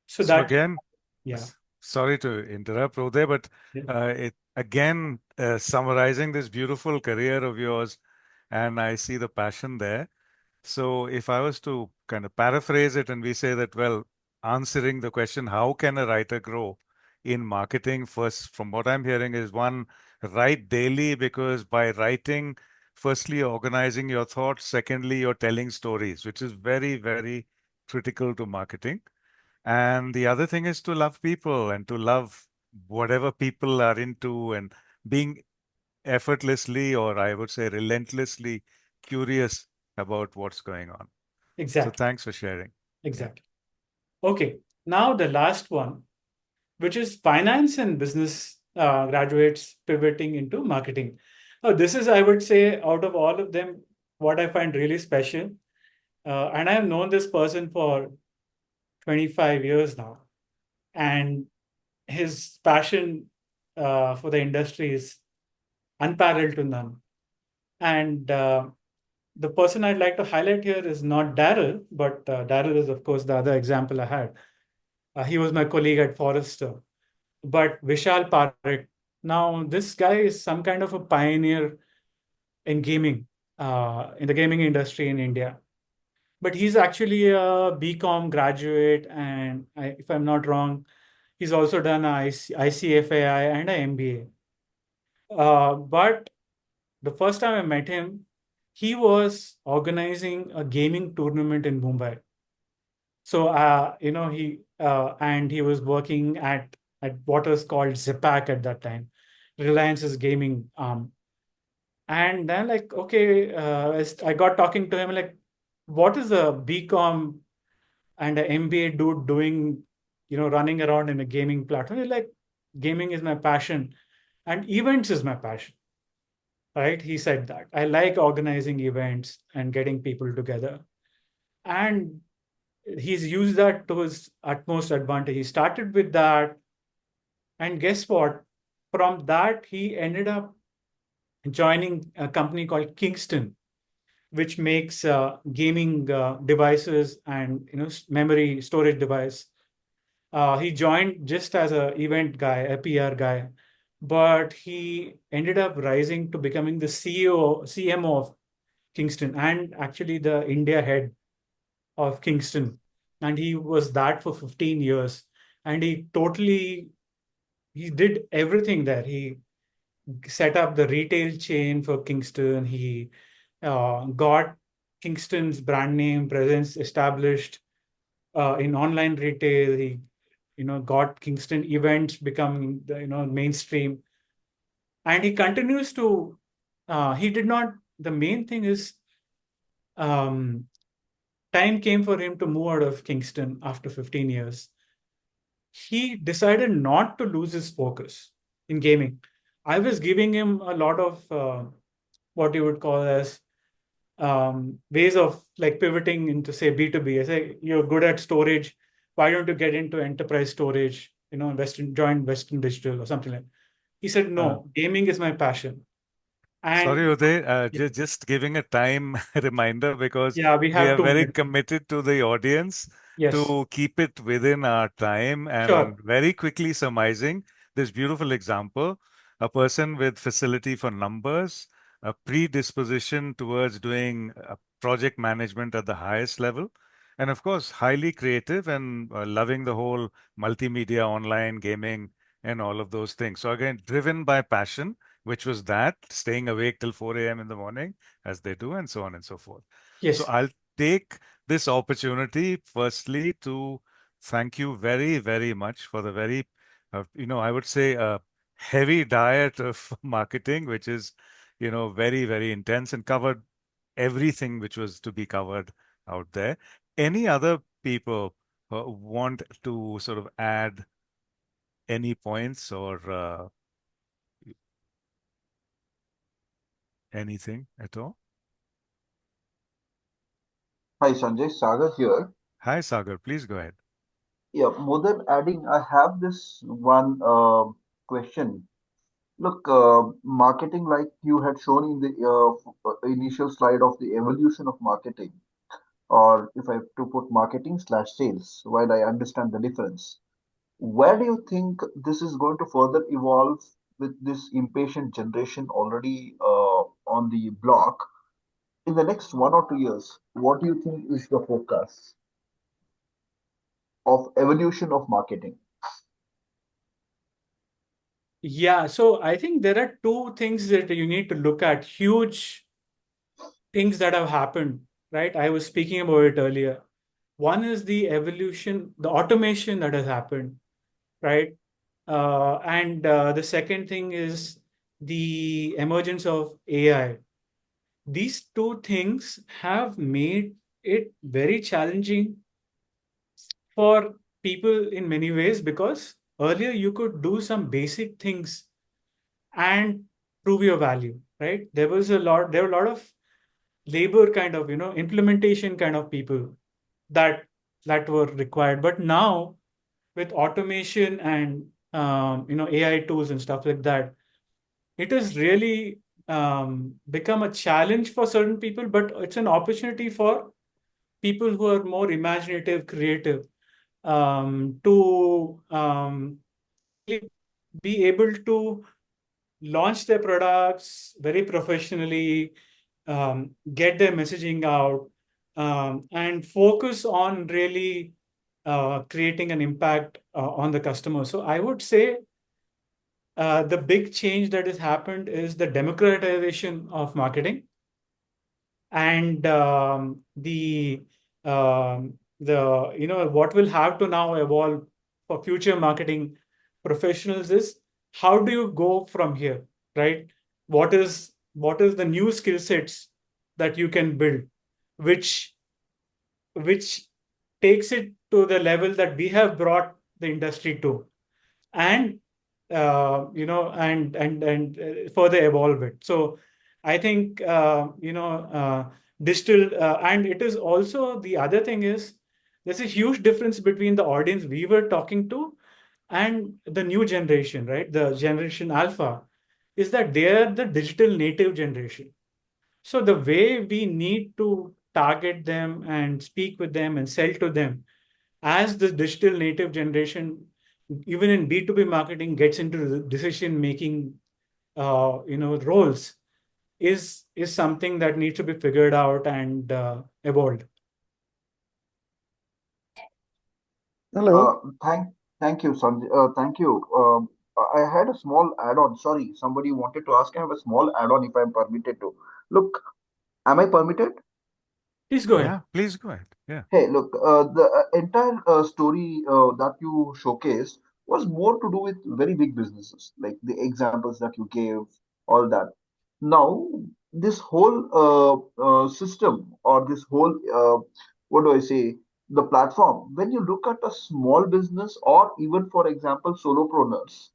So So that, again, yeah, sorry to interrupt, Uday, but yeah, it again summarizing this beautiful career of yours, and I see the passion there. So if I was to kind of paraphrase it and we say that, well, answering the question, how can a writer grow in marketing? First, from what I'm hearing is one, write daily, because by writing, firstly, you're organizing your thoughts. Secondly, you're telling stories, which is very, very critical to marketing. And the other thing is to love people and to love whatever people are into and being effortlessly, or I would say relentlessly curious about what's going on. So exactly, thanks for sharing. Yeah. exactly. Okay, now the last one, which is finance and business graduates pivoting into marketing. Now, this is, I would say, out of all of them, what I find really special. And I have known this person for 25 years now. And his passion for the industry is unparalleled to none. And the person I'd like to highlight here is not Daryl, but Daryl is, of course, the other example I had. He was my colleague at Forrester. But Vishal Parekh, now this guy is some kind of a pioneer in gaming, in the gaming industry in India. But he's actually a BCom graduate, and if I'm not wrong, he's also done a ICFAI and an MBA. But the first time I met him, he was organizing a gaming tournament in Mumbai. So, he was working at what was called Zipac at that time, Reliance's gaming arm. And then, like, okay, as I got talking to him, like, what is a BCom and an MBA dude doing, running around in a gaming platform? He's like, gaming is my passion, and events is my passion. Right? He said that I like organizing events and getting people together, and he's used that to his utmost advantage. He started with that, and guess what? From that, he ended up joining a company called Kingston, which makes gaming devices and memory storage device. He joined just as a event guy, a PR guy, but he ended up rising to becoming the CMO of Kingston, and actually the India head of Kingston. And he was that for 15 years. And he did everything there. He set up the retail chain for Kingston. He got Kingston's brand name presence established in online retail. He, got Kingston events becoming the, mainstream. And he continues to, he did not, the main thing is, um, time came for him to move out of Kingston after 15 years. He decided not to lose his focus in gaming. I was giving him a lot of what you would call as ways of like pivoting into, say, B2B. I say, you're good at storage. Why don't you get into enterprise storage? Join Western Digital or something like that. He said, Uh, no, gaming is my passion. Sorry, And Uday, yeah, just giving a time reminder because yeah, we we have are two very minutes. committed to the audience Yes, to keep it within our time sure. and very quickly surmising this beautiful example, a person with facility for numbers, a predisposition towards doing project management at the highest level, and of course, highly creative and loving the whole multimedia, online gaming, and all of those things. So again, driven by passion, which was that staying awake till 4 a.m. in the morning, as they do, and so on and so forth. So Yes. I'll take this opportunity, firstly, to thank you very, very much for the very, I would say, heavy diet of marketing, which is, very, very intense and covered everything which was to be covered out there. Any other people want to sort of add any points or anything at all? Hi Sanjay, Sagar here. Hi, Sagar. Please go ahead. Yeah, more than adding, I have this one question. Look, marketing, like you had shown in the initial slide of the evolution of marketing, or if I have to put marketing slash sales, while I understand the difference, where do you think this is going to further evolve with this impatient generation already on the block in the next 1 or 2 years? What do you think is the focus of evolution of marketing? Yeah, so I think there are two things that you need to look at, huge things that have happened, right? I was speaking about it earlier. One is the evolution, the automation that has happened, right? And the second thing is the emergence of AI. These two things have made it very challenging for people in many ways because earlier you could do some basic things and prove your value, right? There were a lot of labor kind of, implementation kind of people that were required. But now with automation and AI tools and stuff like that, it has really become a challenge for certain people, but it's an opportunity for people who are more imaginative, creative, to really be able to launch their products very professionally, get their messaging out, and focus on really creating an impact on the customer. So I would say the big change that has happened is the democratization of marketing, and the what will have to now evolve for future marketing professionals is how do you go from here, right? What is the new skill sets that you can build, which which takes it to the level that we have brought the industry to, and further evolve it. So I think digital, and it is also, the other thing is there's a huge difference between the audience we were talking to and the new generation, right? The generation alpha, is that they're the digital native generation. So the way we need to target them and speak with them and sell to them as the digital native generation, even in B2B marketing, gets into the decision making, roles, is something that needs to be figured out and evolved. Uh, Hello. thank, thank you, Sanjay. Thank you. I had a small add-on. Sorry, somebody wanted to ask. I have a small add-on if I'm permitted to. Look, am I permitted? Please go ahead. Yeah, please go ahead. Yeah. Hey, look, the entire story that you showcased was more to do with very big businesses, like the examples that you gave, all that. Now, this whole system or this whole, what do I say, the platform, when you look at a small business or even, for example, solopreneurs,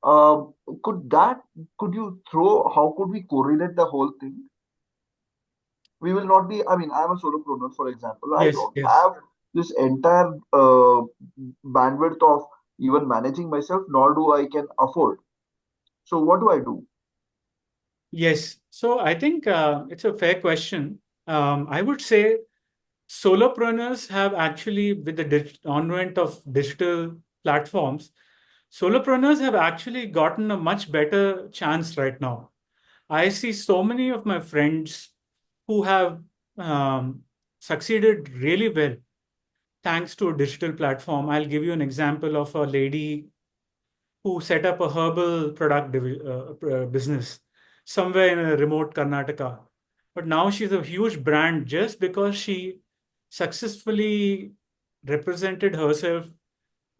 uh, could that, could you throw, how could we correlate the whole thing? We will not be, I mean, I'm a solopreneur, for example. I Yes, don't yes. have this entire bandwidth of even managing myself, nor do I can afford. So what do I do? Yes. So I think it's a fair question. I would say solopreneurs have actually, with the advent of digital platforms, solopreneurs have actually gotten a much better chance right now. I see so many of my friends who have um, succeeded really well thanks to a digital platform. I'll give you an example of a lady who set up a herbal product business somewhere in a remote Karnataka. But now she's a huge brand just because she successfully represented herself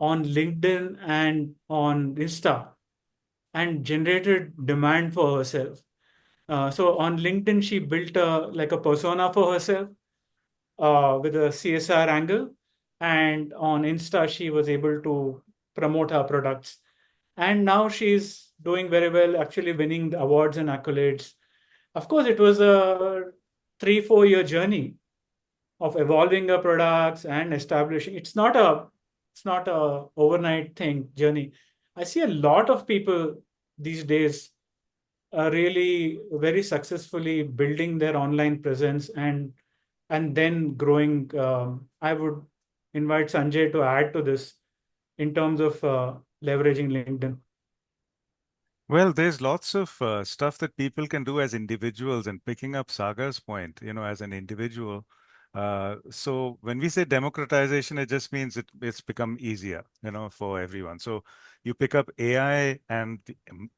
on LinkedIn and on Insta and generated demand for herself. So on LinkedIn, she built a persona for herself with a CSR angle, and on Insta, she was able to promote her products. And now she's doing very well, actually winning the awards and accolades. Of course, it was a 3 4 year journey of evolving her products and establishing. It's not a overnight thing journey. I see a lot of people these days are really very successfully building their online presence and then growing. I would invite Sanjay to add to this in terms of leveraging LinkedIn. Well, there's lots of stuff that people can do as individuals, and picking up Sagar's point, as an individual. So when we say democratization, it just means it's become easier, for everyone. So you pick up AI and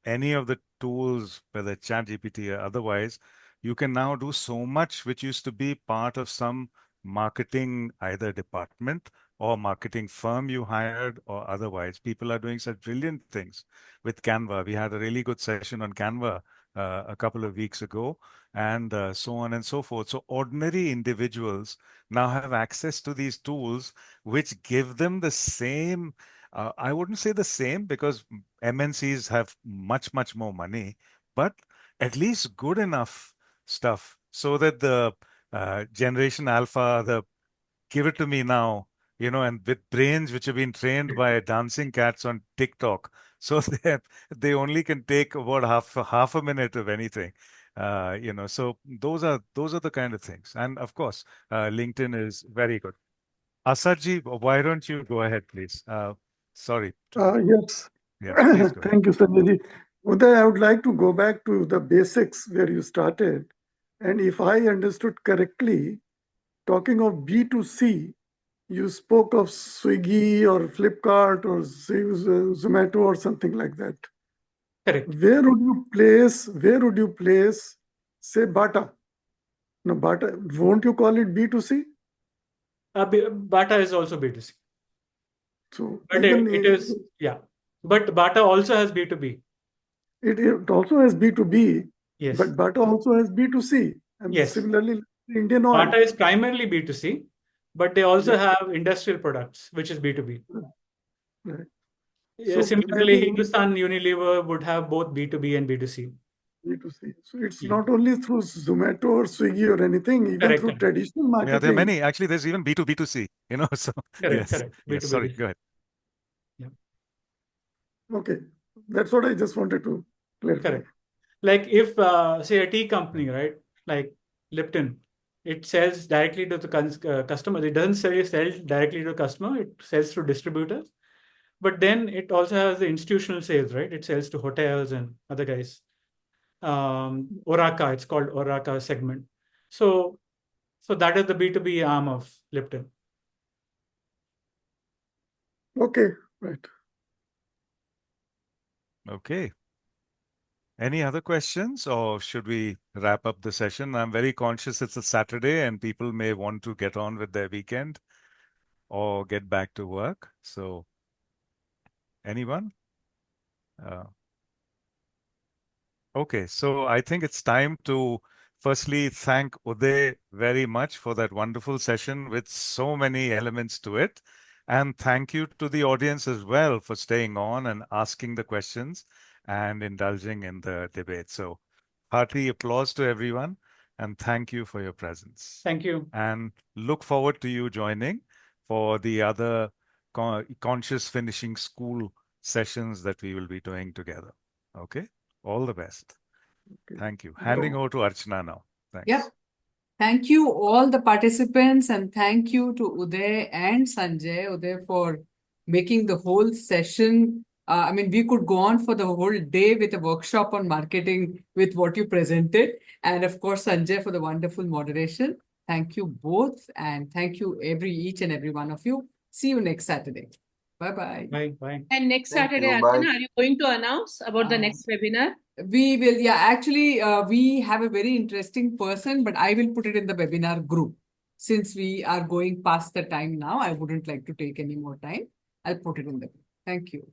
any of the tools, whether ChatGPT or otherwise, you can now do so much which used to be part of some marketing either department or marketing firm you hired or otherwise. People are doing such brilliant things with Canva. We had a really good session on Canva a couple of weeks ago, and so on and so forth. So, ordinary individuals now have access to these tools, which give them the same. I wouldn't say the same because MNCs have much, much more money, but at least good enough stuff so that the Generation Alpha, the give it to me now, and with brains which have been trained by dancing cats on TikTok. So they only can take about half a minute of anything. So those are the kind of things. And of course, LinkedIn is very good. Asarji, why don't you go ahead, please? Sorry. Yes. Yes, please go ahead. Thank you, Sanjay. Uday, I would like to go back to the basics where you started. And if I understood correctly, talking of B2C, you spoke of Swiggy or Flipkart or Zomato or something like that. Correct. Where would you place, say, Bata? No, Bata, won't you call it B2C? Bata is also B2C. So But even it is, yeah. But Bata also has B2B. it also has B2B, Yes. but Bata also has B2C. And Yes. similarly, Indian Oil. Bata is primarily B2C, but they also Yeah, have industrial products, which is B2B. right. Yeah, So maybe similarly, Hindustan Unilever would have both B2B and B2C. B2C. So it's Yeah. not only through Zomato or Swiggy or anything, even Correct, through correct, traditional Yeah, there are marketing. many. Actually, there's even B2B2C, so correct, yes. correct. Yes, B2B, sorry, B2C. go ahead. Yeah, Okay, that's what I just wanted to clarify. correct. Like if, say, a tea company, right, like Lipton, it sells directly to the customer. It doesn't sell directly to the customer. It sells through distributors. But then it also has the institutional sales, right? It sells to hotels and other guys. Oraka, it's called Oraka segment. So, so that is the B2B arm of Lipton. Okay, right. Okay. Any other questions, or should we wrap up the session? I'm very conscious it's a Saturday and people may want to get on with their weekend or get back to work. So, anyone? Uh, okay, so I think it's time to firstly thank Uday very much for that wonderful session with so many elements to it. And thank you to the audience as well for staying on and asking the questions and indulging in the debate. So, hearty applause to everyone and thank you for your presence. Thank you. And look forward to you joining for the other conscious finishing school sessions that we will be doing together. Okay, all the best. Okay. Thank you. Handing over to Archana now. Yep. Thanks. Thank you, all the participants, and thank you to Uday and Sanjay. Uday, for making the whole session. I mean, we could go on for the whole day with a workshop on marketing with what you presented. And of course, Sanjay, for the wonderful moderation. Thank you both. And thank you, each and every one of you. See you next Saturday. Bye-bye. Bye. Bye. And next Thank Saturday, you. Bye. Archana, are you going to announce about the Uh, next webinar? We will, yeah, actually, we have a very interesting person, but I will put it in the webinar group. Since we are going past the time now, I wouldn't like to take any more time. I'll put it in the group. Thank you.